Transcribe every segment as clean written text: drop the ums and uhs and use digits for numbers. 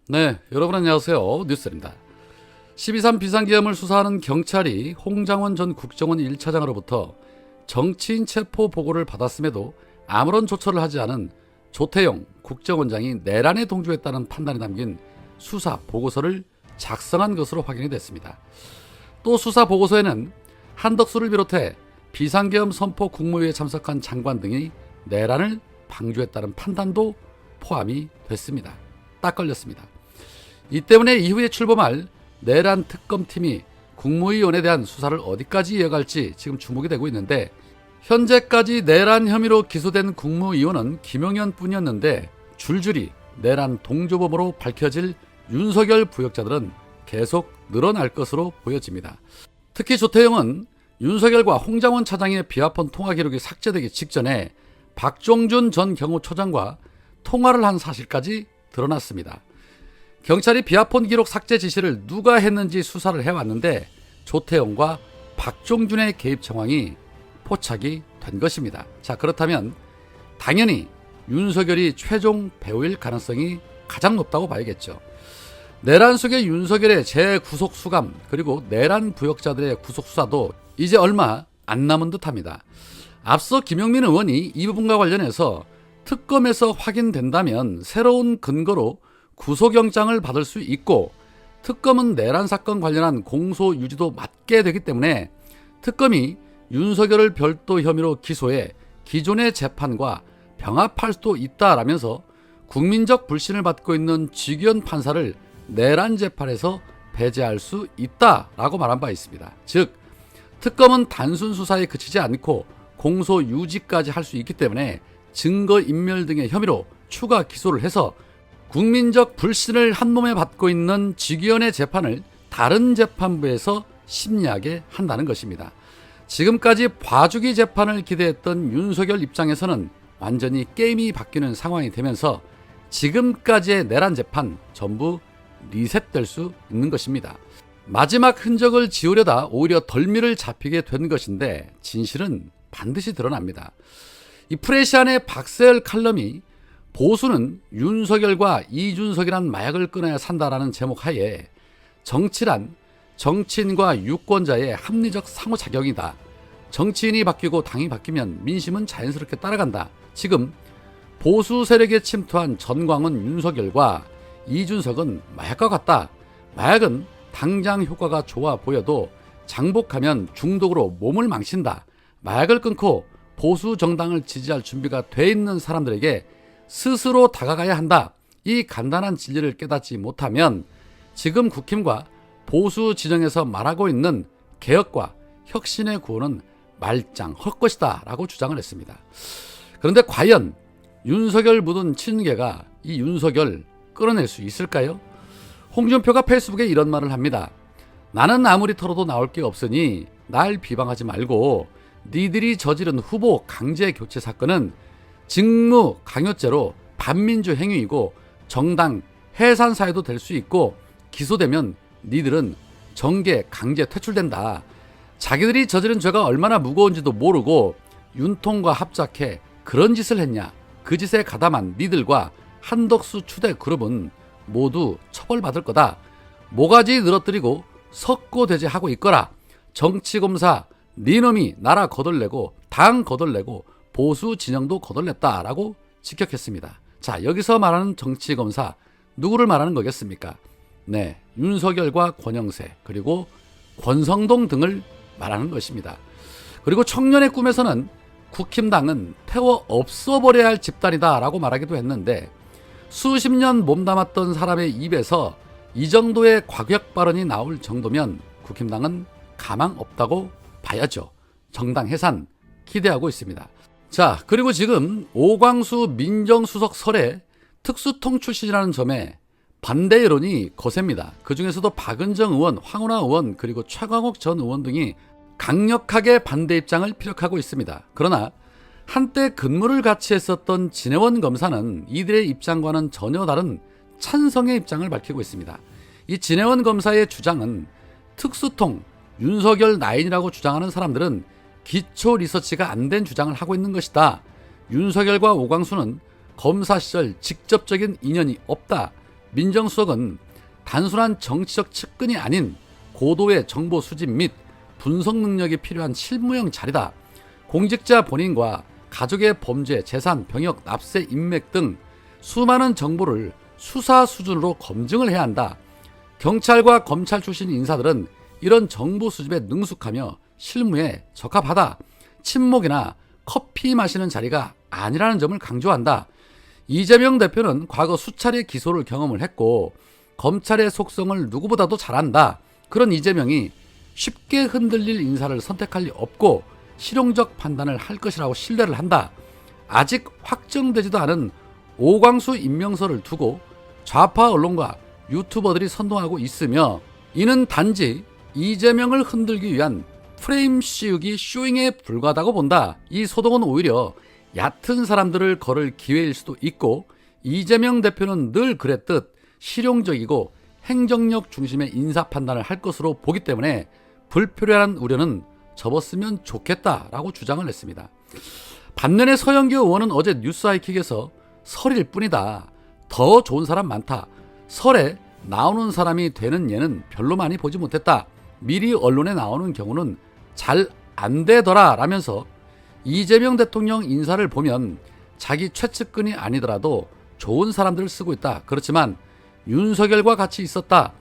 네, 여러분 안녕하세요. 뉴스입니다. 12.3 비상계엄을 수사하는 경찰이 홍장원 전 국정원 1차장으로부터 정치인 체포 보고를 받았음에도 아무런 조처를 하지 않은 조태용 국정원장이 내란에 동조했다는 판단이 담긴 수사 보고서를 작성한 것으로 확인이 됐습니다. 또 수사 보고서에는 한덕수를 비롯해 비상계엄 선포 국무회의에 참석한 장관 등이 내란을 방조했다는 판단도 포함이 됐습니다. 딱 걸렸습니다. 이 때문에 이후에 출범할 내란 특검팀이 국무위원에 대한 수사를 어디까지 이어갈지 지금 주목이 되고 있는데, 현재까지 내란 혐의로 기소된 국무위원은 김용현 뿐이었는데 줄줄이 내란 동조범으로 밝혀질 윤석열 부역자들은 계속 늘어날 것으로 보여집니다. 특히 조태용은 윤석열과 홍장원 차장의 비화폰 통화 기록이 삭제되기 직전에 박종준 전 경호처장과 통화를 한 사실까지 드러났습니다. 경찰이 비화폰 기록 삭제 지시를 누가 했는지 수사를 해왔는데 조태용과 박종준의 개입 정황이 포착이 된 것입니다. 자, 그렇다면 당연히 윤석열이 최종 배우일 가능성이 가장 높다고 봐야겠죠. 내란 속의 윤석열의 재구속 수감, 그리고 내란 부역자들의 구속 수사도 이제 얼마 안 남은 듯합니다. 앞서 김영민 의원이 이 부분과 관련해서 특검에서 확인된다면 새로운 근거로 구속영장을 받을 수 있고, 특검은 내란 사건 관련한 공소 유지도 맡게 되기 때문에 특검이 윤석열을 별도 혐의로 기소해 기존의 재판과 병합할 수도 있다라면서 국민적 불신을 받고 있는 지기현 판사를 내란 재판에서 배제할 수 있다라고 말한 바 있습니다. 즉, 특검은 단순 수사에 그치지 않고 공소 유지까지 할 수 있기 때문에 증거인멸 등의 혐의로 추가 기소를 해서 국민적 불신을 한몸에 받고 있는 지기현의 재판을 다른 재판부에서 심리하게 한다는 것입니다. 지금까지 봐주기 재판을 기대했던 윤석열 입장에서는 완전히 게임이 바뀌는 상황이 되면서 지금까지의 내란 재판 전부 리셋될 수 있는 것입니다. 마지막 흔적을 지우려다 오히려 덜미를 잡히게 된 것인데 진실은 반드시 드러납니다. 이 프레시안의 박세열 칼럼이 보수는 윤석열과 이준석이란 마약을 끊어야 산다라는 제목 하에 정치란 정치인과 유권자의 합리적 상호작용이다. 정치인이 바뀌고 당이 바뀌면 민심은 자연스럽게 따라간다. 지금 보수 세력에 침투한 전광훈, 윤석열과 이준석은 마약과 같다. 마약은 당장 효과가 좋아 보여도 장복하면 중독으로 몸을 망친다. 마약을 끊고 보수 정당을 지지할 준비가 돼 있는 사람들에게 스스로 다가가야 한다. 이 간단한 진리를 깨닫지 못하면 지금 국힘과 보수 진영에서 말하고 있는 개혁과 혁신의 구호는 말짱 헛것이다 라고 주장을 했습니다. 그런데 과연 윤석열 묻은 친개가 이 윤석열 끌어낼 수 있을까요? 홍준표가 페이스북에 이런 말을 합니다. 나는 아무리 털어도 나올 게 없으니 날 비방하지 말고, 니들이 저지른 후보 강제 교체 사건은 직무 강요죄로 반민주 행위이고 정당 해산 사유도 될 수 있고, 기소되면 니들은 정계 강제 퇴출된다. 자기들이 저지른 죄가 얼마나 무거운지도 모르고 윤통과 합작해 그런 짓을 했냐. 그 짓에 가담한 니들과 한덕수 추대 그룹은 모두 처벌받을 거다. 모가지 늘어뜨리고 석고대죄하고 있거라. 정치검사 니놈이 나라 거덜내고 당 거덜내고 보수 진영도 거덜냈다라고 직격했습니다. 자, 여기서 말하는 정치검사 누구를 말하는 거겠습니까? 네, 윤석열과 권영세 그리고 권성동 등을 말하는 것입니다. 그리고 청년의 꿈에서는 국힘당은 태워 없어버려야 할 집단이다 라고 말하기도 했는데, 수십 년 몸담았던 사람의 입에서 이 정도의 과격 발언이 나올 정도면 국힘당은 가망 없다고 봐야죠. 정당 해산 기대하고 있습니다. 자, 그리고 지금 오광수 민정수석 설에 특수통 출신이라는 점에 반대 여론이 거셉니다. 그중에서도 박은정 의원, 황운하 의원 그리고 최광욱 전 의원 등이 강력하게 반대 입장을 피력하고 있습니다. 그러나 한때 근무를 같이 했었던 진해원 검사는 이들의 입장과는 전혀 다른 찬성의 입장을 밝히고 있습니다. 이 진해원 검사의 주장은 특수통, 윤석열 나인이라고 주장하는 사람들은 기초 리서치가 안 된 주장을 하고 있는 것이다. 윤석열과 오광수는 검사 시절 직접적인 인연이 없다. 민정수석은 단순한 정치적 측근이 아닌 고도의 정보 수집 및 분석 능력이 필요한 실무형 자리다. 공직자 본인과 가족의 범죄, 재산, 병역, 납세, 인맥 등 수많은 정보를 수사 수준으로 검증을 해야 한다. 경찰과 검찰 출신 인사들은 이런 정보 수집에 능숙하며 실무에 적합하다. 친목이나 커피 마시는 자리가 아니라는 점을 강조한다. 이재명 대표는 과거 수차례 기소를 경험을 했고 검찰의 속성을 누구보다도 잘 안다. 그런 이재명이 쉽게 흔들릴 인사를 선택할 리 없고 실용적 판단을 할 것이라고 신뢰를 한다. 아직 확정되지도 않은 오광수 임명설을 두고 좌파 언론과 유튜버들이 선동하고 있으며 이는 단지 이재명을 흔들기 위한 프레임 씌우기 쇼잉에 불과하다고 본다. 이 소동은 오히려 얕은 사람들을 거를 기회일 수도 있고 이재명 대표는 늘 그랬듯 실용적이고 행정력 중심의 인사 판단을 할 것으로 보기 때문에 불필요한 우려는 접었으면 좋겠다라고 주장을 했습니다. 반면에 서영교 의원은 어제 뉴스 하이킥에서 설일 뿐이다. 더 좋은 사람 많다. 설에 나오는 사람이 되는 예는 별로 많이 보지 못했다. 미리 언론에 나오는 경우는 잘 안 되더라 라면서 이재명 대통령 인사를 보면 자기 최측근이 아니더라도 좋은 사람들을 쓰고 있다. 그렇지만 윤석열과 같이 있었다.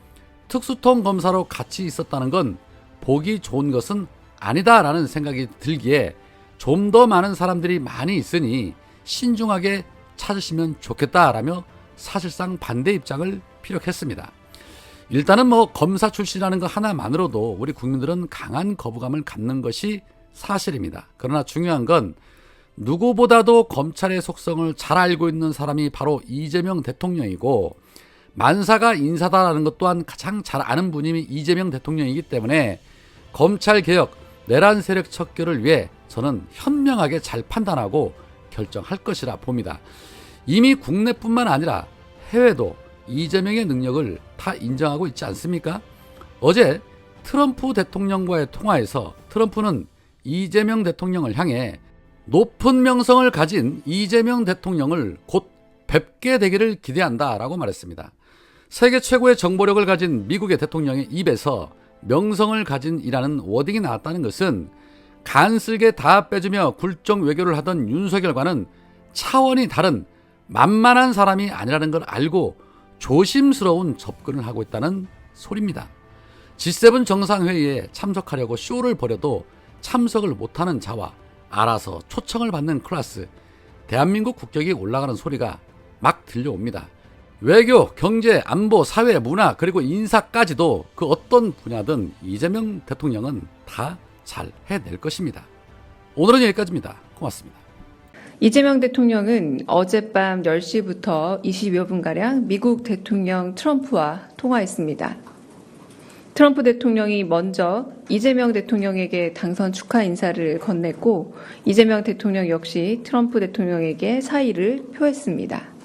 특수통 검사로 같이 있었다는 건 보기 좋은 것은 아니다라는 생각이 들기에 좀 더 많은 사람들이 많이 있으니 신중하게 찾으시면 좋겠다라며 사실상 반대 입장을 피력했습니다. 일단은 검사 출신이라는 것 하나만으로도 우리 국민들은 강한 거부감을 갖는 것이 사실입니다. 그러나 중요한 건 누구보다도 검찰의 속성을 잘 알고 있는 사람이 바로 이재명 대통령이고 만사가 인사다라는 것 또한 가장 잘 아는 분이 이재명 대통령이기 때문에 검찰개혁, 내란 세력 척결을 위해 저는 현명하게 잘 판단하고 결정할 것이라 봅니다. 이미 국내뿐만 아니라 해외도 이재명의 능력을 다 인정하고 있지 않습니까? 어제 트럼프 대통령과의 통화에서 트럼프는 이재명 대통령을 향해 높은 명성을 가진 이재명 대통령을 곧 뵙게 되기를 기대한다라고 말했습니다. 세계 최고의 정보력을 가진 미국의 대통령의 입에서 명성을 가진이라는 워딩이 나왔다는 것은 간쓸게 다 빼주며 굴종 외교를 하던 윤석열과는 차원이 다른 만만한 사람이 아니라는 걸 알고 조심스러운 접근을 하고 있다는 소리입니다. G7 정상회의에 참석하려고 쇼를 벌여도 참석을 못하는 자와 알아서 초청을 받는 클래스, 대한민국 국격이 올라가는 소리가 막 들려옵니다. 외교, 경제, 안보, 사회, 문화 그리고 인사까지도 그 어떤 분야든 이재명 대통령은 다 잘 해낼 것입니다. 오늘은 여기까지입니다. 고맙습니다. 이재명 대통령은 어젯밤 10시부터 20여 분가량 미국 대통령 트럼프와 통화했습니다. 트럼프 대통령이 먼저 이재명 대통령에게 당선 축하 인사를 건넸고 이재명 대통령 역시 트럼프 대통령에게 사의를 표했습니다.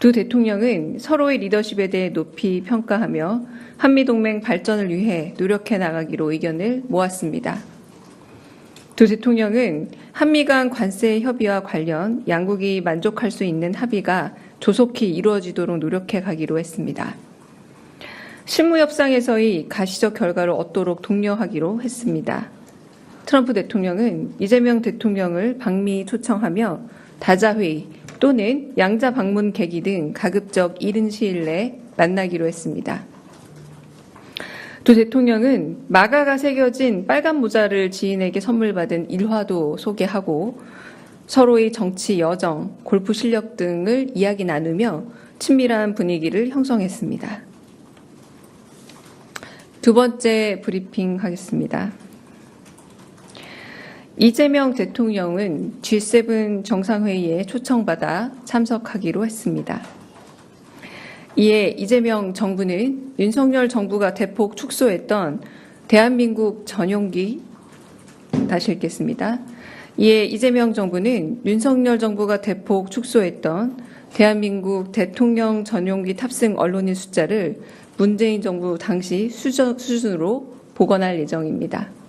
두 대통령은 서로의 리더십에 대해 높이 평가하며 한미동맹 발전을 위해 노력해 나가기로 의견을 모았습니다. 두 대통령은 한미 간 관세 협의와 관련 양국이 만족할 수 있는 합의가 조속히 이루어지도록 노력해 가기로 했습니다. 실무 협상에서의 가시적 결과를 얻도록 독려하기로 했습니다. 트럼프 대통령은 이재명 대통령을 방미 초청하며 다자회의 또는 양자 방문 계기 등 가급적 이른 시일 내에 만나기로 했습니다. 두 대통령은 마가가 새겨진 빨간 모자를 지인에게 선물 받은 일화도 소개하고 서로의 정치 여정, 골프 실력 등을 이야기 나누며 친밀한 분위기를 형성했습니다. 두 번째 브리핑 하겠습니다. 이재명 대통령은 G7 정상회의에 초청받아 참석하기로 했습니다. 이에 이재명 정부는 윤석열 정부가 대폭 축소했던 대한민국 전용기, 다시 읽겠습니다. 이에 이재명 정부는 윤석열 정부가 대폭 축소했던 대한민국 대통령 전용기 탑승 언론인 숫자를 문재인 정부 당시 수준으로 복원할 예정입니다.